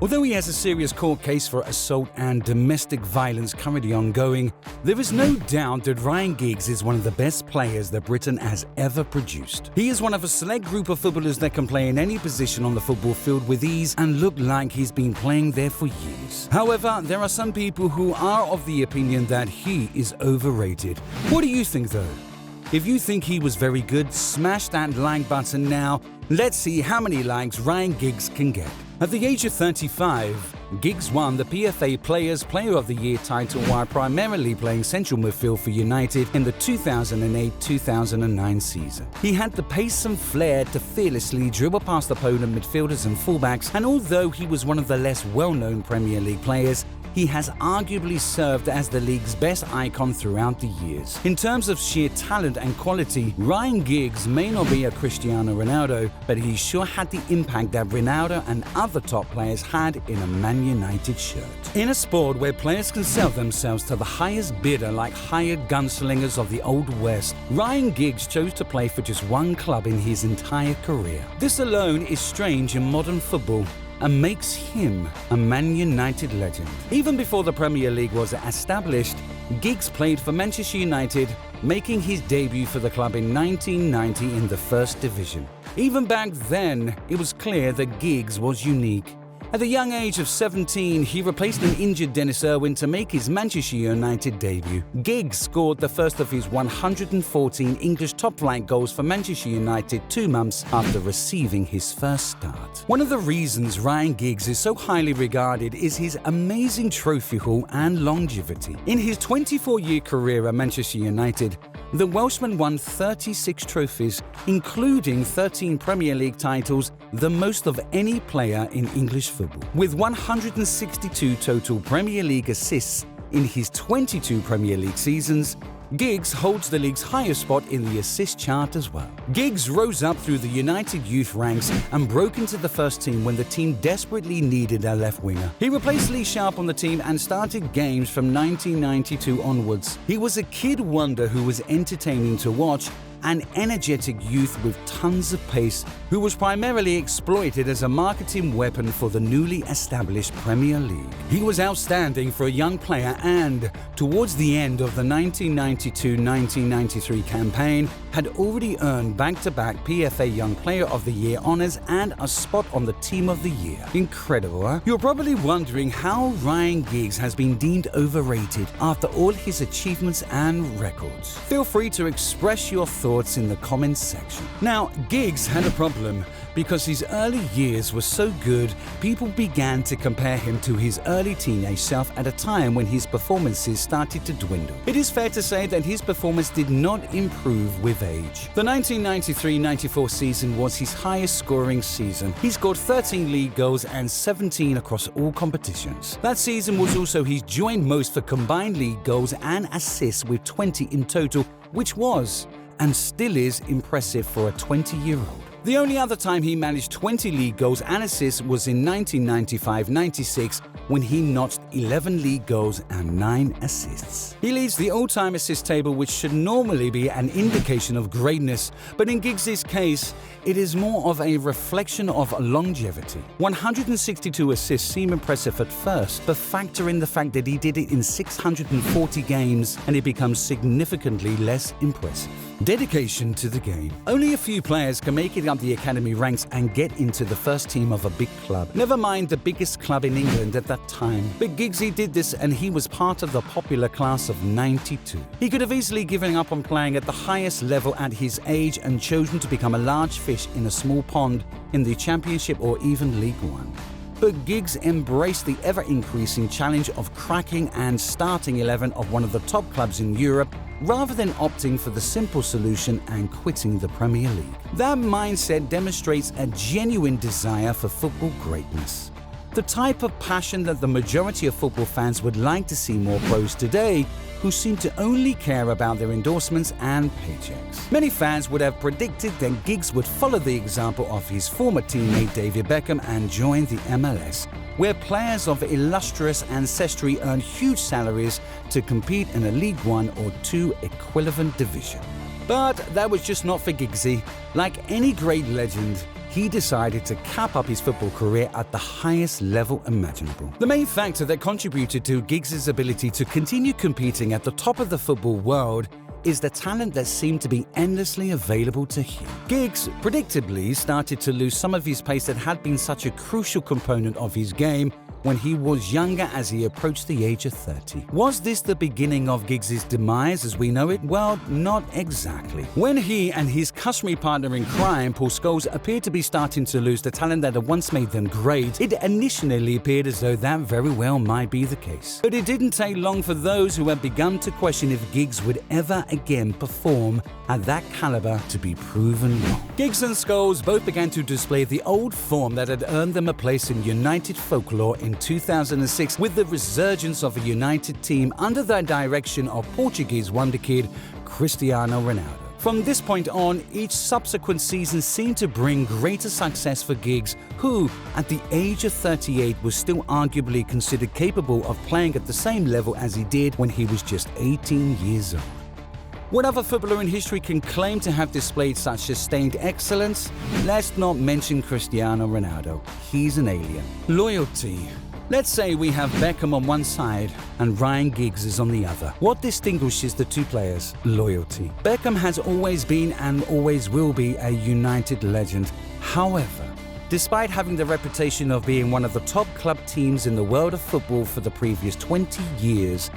Although he has a serious court case for assault and domestic violence currently ongoing, there is no doubt that Ryan Giggs is one of the best players that Britain has ever produced. He is one of a select group of footballers that can play in any position on the football field with ease and look like he's been playing there for years. However, there are some people who are of the opinion that he is overrated. What do you think though? If you think he was very good, smash that like button now. Let's see how many likes Ryan Giggs can get. At the age of 35, Giggs won the PFA Players Player of the Year title while primarily playing central midfield for United in the 2008-2009 season. He had the pace and flair to fearlessly dribble past opponent midfielders and fullbacks, and although he was one of the less well-known Premier League players, he has arguably served as the league's best icon throughout the years. In terms of sheer talent and quality, Ryan Giggs may not be a Cristiano Ronaldo, but he sure had the impact that Ronaldo and other top players had in a Man United shirt. In a sport where players can sell themselves to the highest bidder like hired gunslingers of the Old West, Ryan Giggs chose to play for just one club in his entire career. This alone is strange in modern football and makes him a Man United legend. Even before the Premier League was established, Giggs played for Manchester United, making his debut for the club in 1990 in the First Division. Even back then, it was clear that Giggs was unique. At the young age of 17, he replaced an injured Dennis Irwin to make his Manchester United debut. Giggs scored the first of his 114 English top-flight goals for Manchester United 2 months after receiving his first start. One of the reasons Ryan Giggs is so highly regarded is his amazing trophy haul and longevity. In his 24-year career at Manchester United, the Welshman won 36 trophies, including 13 Premier League titles, the most of any player in English football. With 162 total Premier League assists in his 22 Premier League seasons, Giggs holds the league's highest spot in the assist chart as well. Giggs rose up through the United youth ranks and broke into the first team when the team desperately needed a left winger. He replaced Lee Sharp on the team and started games from 1992 onwards. He was a kid wonder who was entertaining to watch, an energetic youth with tons of pace who was primarily exploited as a marketing weapon for the newly established Premier League. He was outstanding for a young player and, towards the end of the 1992-1993 campaign, had already earned back-to-back PFA Young Player of the Year honours and a spot on the Team of the Year. Incredible, huh? You're probably wondering how Ryan Giggs has been deemed overrated after all his achievements and records. Feel free to express your thoughts in the comments section. Now, Giggs had a problem because his early years were so good, people began to compare him to his early teenage self at a time when his performances started to dwindle. It is fair to say that his performance did not improve with age. The 1993-94 season was his highest scoring season. He scored 13 league goals and 17 across all competitions. That season was also his joint most for combined league goals and assists with 20 in total, which was and still is impressive for a 20-year-old. The only other time he managed 20 league goals and assists was in 1995-96 when he notched 11 league goals and 9 assists. He leads the all-time assist table, which should normally be an indication of greatness, but in Giggs' case, it is more of a reflection of longevity. 162 assists seem impressive at first, but factor in the fact that he did it in 640 games and it becomes significantly less impressive. Dedication to the game. Only a few players can make it up the academy ranks and get into the first team of a big club, never mind the biggest club in England at that time. But Gigsy did this and he was part of the popular class of 92. He could have easily given up on playing at the highest level at his age and chosen to become a large fish in a small pond in the Championship or even League One. But Giggs embraced the ever-increasing challenge of cracking and starting 11 of one of the top clubs in Europe rather than opting for the simple solution and quitting the Premier League. That mindset demonstrates a genuine desire for football greatness. The type of passion that the majority of football fans would like to see more pros today who seem to only care about their endorsements and paychecks. Many fans would have predicted that Giggs would follow the example of his former teammate David Beckham and join the MLS, where players of illustrious ancestry earn huge salaries to compete in a League One or two equivalent division. But that was just not for Gigsy. Like any great legend, he decided to cap up his football career at the highest level imaginable. The main factor that contributed to Giggs' ability to continue competing at the top of the football world is the talent that seemed to be endlessly available to him. Giggs predictably started to lose some of his pace that had been such a crucial component of his game when he was younger as he approached the age of 30. Was this the beginning of Giggs' demise as we know it? Well, not exactly. When he and his customary partner in crime, Paul Scholes, appeared to be starting to lose the talent that had once made them great, it initially appeared as though that very well might be the case. But it didn't take long for those who had begun to question if Giggs would ever again perform at that caliber to be proven wrong. Giggs and Scholes both began to display the old form that had earned them a place in United folklore in 2006 with the resurgence of a United team under the direction of Portuguese wonder kid Cristiano Ronaldo. From this point on, each subsequent season seemed to bring greater success for Giggs, who, at the age of 38, was still arguably considered capable of playing at the same level as he did when he was just 18 years old. What other footballer in history can claim to have displayed such sustained excellence? Let's not mention Cristiano Ronaldo. He's an alien. Loyalty. Let's say we have Beckham on one side and Ryan Giggs is on the other. What distinguishes the two players? Loyalty. Beckham has always been and always will be a United legend. However, despite having the reputation of being one of the top club teams in the world of football for the previous 20 years,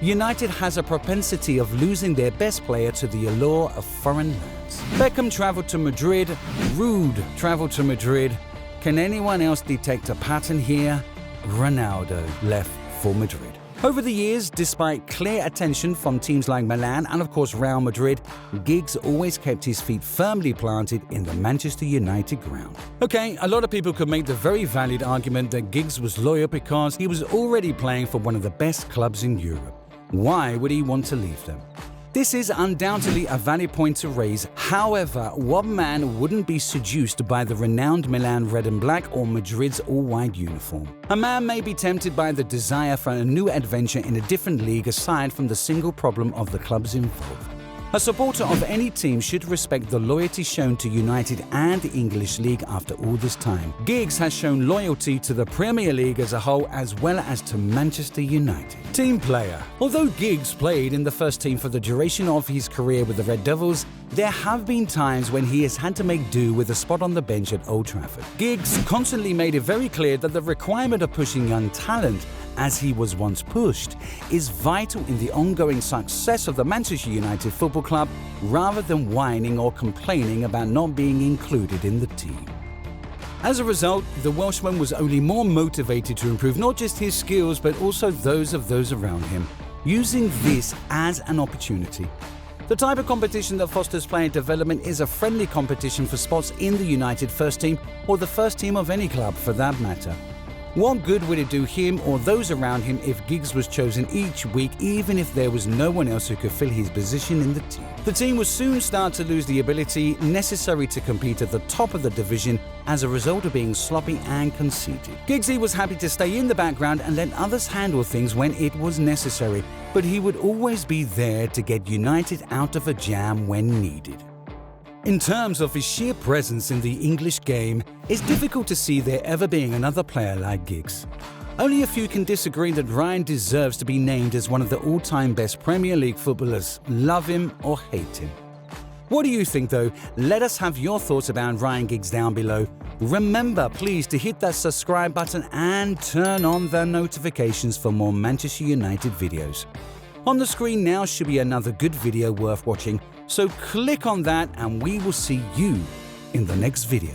United has a propensity of losing their best player to the allure of foreign lands. Beckham travelled to Madrid, Rude travelled to Madrid. Can anyone else detect a pattern here? Ronaldo left for Madrid. Over the years, despite clear attention from teams like Milan and of course Real Madrid, Giggs always kept his feet firmly planted in the Manchester United ground. Okay, a lot of people could make the very valid argument that Giggs was loyal because he was already playing for one of the best clubs in Europe. Why would he want to leave them? This is undoubtedly a valid point to raise. However, what man wouldn't be seduced by the renowned Milan red and black or Madrid's all-white uniform? A man may be tempted by the desire for a new adventure in a different league aside from the single problem of the clubs involved. A supporter of any team should respect the loyalty shown to United and the English League after all this time. Giggs has shown loyalty to the Premier League as a whole as well as to Manchester United. Team player. Although Giggs played in the first team for the duration of his career with the Red Devils, there have been times when he has had to make do with a spot on the bench at Old Trafford. Giggs constantly made it very clear that the requirement of pushing young talent, as he was once pushed, is vital in the ongoing success of the Manchester United Football Club rather than whining or complaining about not being included in the team. As a result, the Welshman was only more motivated to improve not just his skills but also those of those around him, using this as an opportunity. The type of competition that fosters player development is a friendly competition for spots in the United first team or the first team of any club for that matter. What good would it do him or those around him if Giggs was chosen each week even if there was no one else who could fill his position in the team? The team would soon start to lose the ability necessary to compete at the top of the division as a result of being sloppy and conceited. Gigsy was happy to stay in the background and let others handle things when it was necessary, but he would always be there to get United out of a jam when needed. In terms of his sheer presence in the English game, it's difficult to see there ever being another player like Giggs. Only a few can disagree that Ryan deserves to be named as one of the all-time best Premier League footballers, love him or hate him. What do you think though? Let us have your thoughts about Ryan Giggs down below. Remember please to hit that subscribe button and turn on the notifications for more Manchester United videos. On the screen now should be another good video worth watching, so click on that and we will see you in the next video.